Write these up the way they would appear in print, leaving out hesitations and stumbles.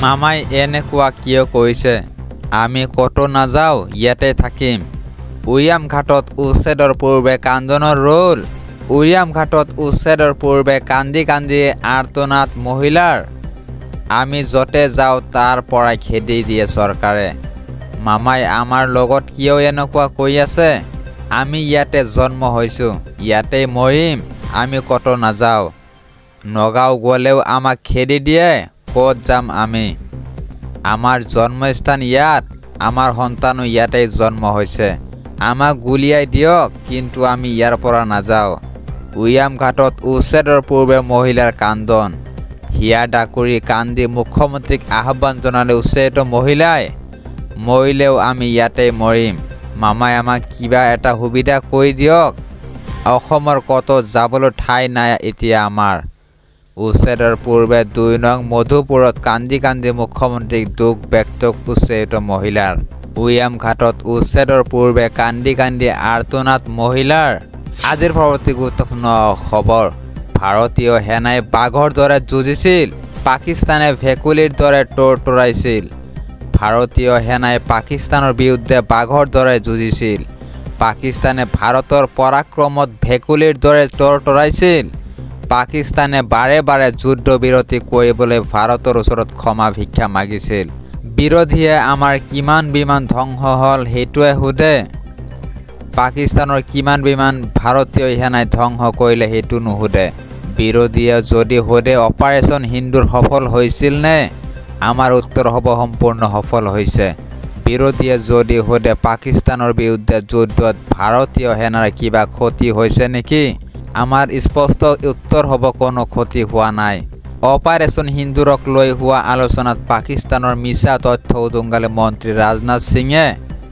মামাই এনেকুৱা কিয় কৈছে? আমি ক'তো নাযাওঁ, ইয়াতে থাকিম। উৰিয়াম ঘাটত উচ্ছেদৰ পূৰ্বে কান্দনৰ ৰোল। উৰিয়াম ঘাটত উচ্ছেদৰ পূৰ্বে কান্দি কান্দি আৰ্তনাদ মহিলাৰ। আমি য'তে যাওঁ তাৰ পৰাই খেদি দিয়ে চৰকাৰে। মামাই আমাৰ লগত কিয় এনেকুৱা কৈ আছে? আমি ইয়াতে জন্ম হৈছোঁ, ইয়াতেই মৰিম, আমি ক'তো নাযাওঁ। নগাঁও গ'লেও আমাক খেদি দিয়ে, ক'ত যাম আমি? আমাৰ জন্মস্থান ইয়াত, আমাৰ সন্তানো ইয়াতেই জন্ম হৈছে। আমাক গুলিয়াই দিয়ক, কিন্তু আমি ইয়াৰ পৰা নাযাওঁ। উৰিয়াম ঘাটত উচ্ছেদৰ পূৰ্বে মহিলাৰ কান্দন। হিয়া ডাকুৰি কান্দি মুখ্যমন্ত্ৰীক আহ্বান জনালে উচ্ছেদিত মহিলাই। মৰিলেও আমি ইয়াতেই মৰিম। মামাই আমাক কিবা এটা সুবিধা কৈ দিয়ক। অসমৰ ক'তো যাবলৈ ঠাই নাই এতিয়া আমাৰ। উচ্ছেদৰ পূৰ্বে ২ নং মধুপুৰত কান্দি কান্দি মুখ্যমন্ত্ৰীক দুখ ব্যক্ত উচ্ছেদিত মহিলাৰ। উৰিয়াম ঘাটত উচ্ছেদৰ পূৰ্বে কান্দি কান্দি আৰ্তনাদ মহিলাৰ। আজিৰ পৰৱৰ্তী গুৰুত্বপূৰ্ণ খবৰ। ভাৰতীয় সেনাই বাঘৰ দৰে যুঁজিছিল, পাকিস্তানে ভেকুলীৰ দৰে টৰটৰাইছিল। ভাৰতীয় সেনাই পাকিস্তানৰ বিৰুদ্ধে বাঘৰ দৰে যুঁজিছিল। পাকিস্তানে ভাৰতৰ পৰাক্ৰমত ভেকুলীৰ দৰে টৰটৰাইছিল। পাকিস্তানে বাৰে বাৰে যুদ্ধবিৰতি কৰিবলৈ ভাৰতৰ ওচৰত ক্ষমা ভিক্ষা মাগিছিল। বিৰোধীয়ে আমাৰ কিমান বিমান ধ্বংস হ'ল সেইটোৱে সোধে। পাকিস্তানৰ কিমান বিমান ভাৰতীয় সেনাই ধ্বংস কৰিলে সেইটো নুসুধে। বিৰোধীয়ে যদি সোধে অপাৰেশ্যন সিন্দুৰ সফল হৈছিল নে? আমাৰ উত্তৰ হ'ব সম্পূৰ্ণ সফল হৈছে। বিৰোধীয়ে যদি সোধে পাকিস্তানৰ বিৰুদ্ধে যুদ্ধত ভাৰতীয় সেনাৰ কিবা ক্ষতি হৈছে নেকি? আমাৰ স্পষ্ট উত্তৰ হ'ব কোনো ক্ষতি হোৱা নাই। অপাৰেশ্যন সিন্দুৰক লৈ হোৱা আলোচনাত পাকিস্তানৰ মিছা তথ্য উদংগালে মন্ত্ৰী ৰাজনাথ সিঙে।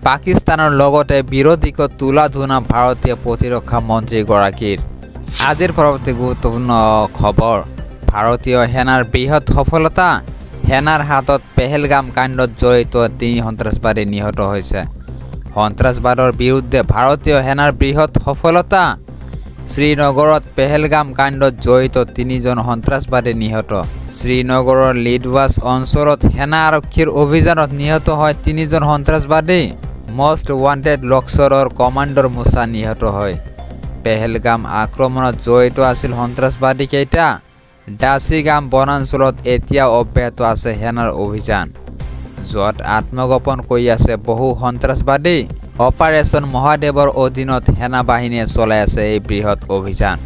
পাকিস্তানৰ লগতে বিৰোধীক তুলা ধুনা ভাৰতীয় প্ৰতিৰক্ষা মন্ত্ৰীগৰাকীৰ। আজিৰ পৰৱৰ্তী গুৰুত্বপূৰ্ণ খবৰ। ভাৰতীয় সেনাৰ বৃহৎ সফলতা। সেনাৰ হাতত পেহেলগাম কাণ্ডত জড়িত ৩ সন্ত্ৰাসবাদী নিহত হৈছে। সন্ত্ৰাসবাদৰ বিৰুদ্ধে ভাৰতীয় সেনাৰ বৃহৎ সফলতা। শ্ৰীনগৰত পেহেলগাম কাণ্ডত জড়িত ৩জন সন্ত্ৰাসবাদী নিহত। শ্ৰীনগৰৰ লিডৱাছ অঞ্চলত সেনা আৰক্ষীৰ অভিযানত নিহত হয় ৩জন সন্ত্ৰাসবাদী। মষ্ট ৱান্টেড লস্কৰৰ কমাণ্ডাৰ মুছা নিহত হয়। পেহেলগাম আক্ৰমণত জড়িত আছিল সন্ত্ৰাসবাদী কেইটা। ডাচিগাম বনাঞ্চলত এতিয়াও অব্যাহত আছে সেনাৰ অভিযান, য'ত আত্মগোপন কৰি আছে বহু সন্ত্ৰাসবাদী। অপাৰেশ্যন মহাদেৱৰ অধীনত সেনা বাহিনীয়ে চলাই আছে এই বৃহৎ অভিযান।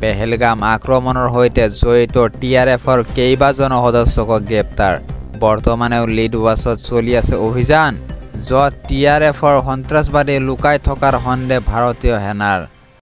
পেহেলগাম আক্ৰমণৰ সৈতে জড়িত TRFৰ কেইবাজনো সদস্যক গ্ৰেপ্তাৰ। বৰ্তমানেও লিডৱাছত চলি আছে অভিযান, য'ত TRFৰ সন্ত্ৰাসবাদী লুকাই থকাৰ সন্দেহ ভাৰতীয় সেনাৰ।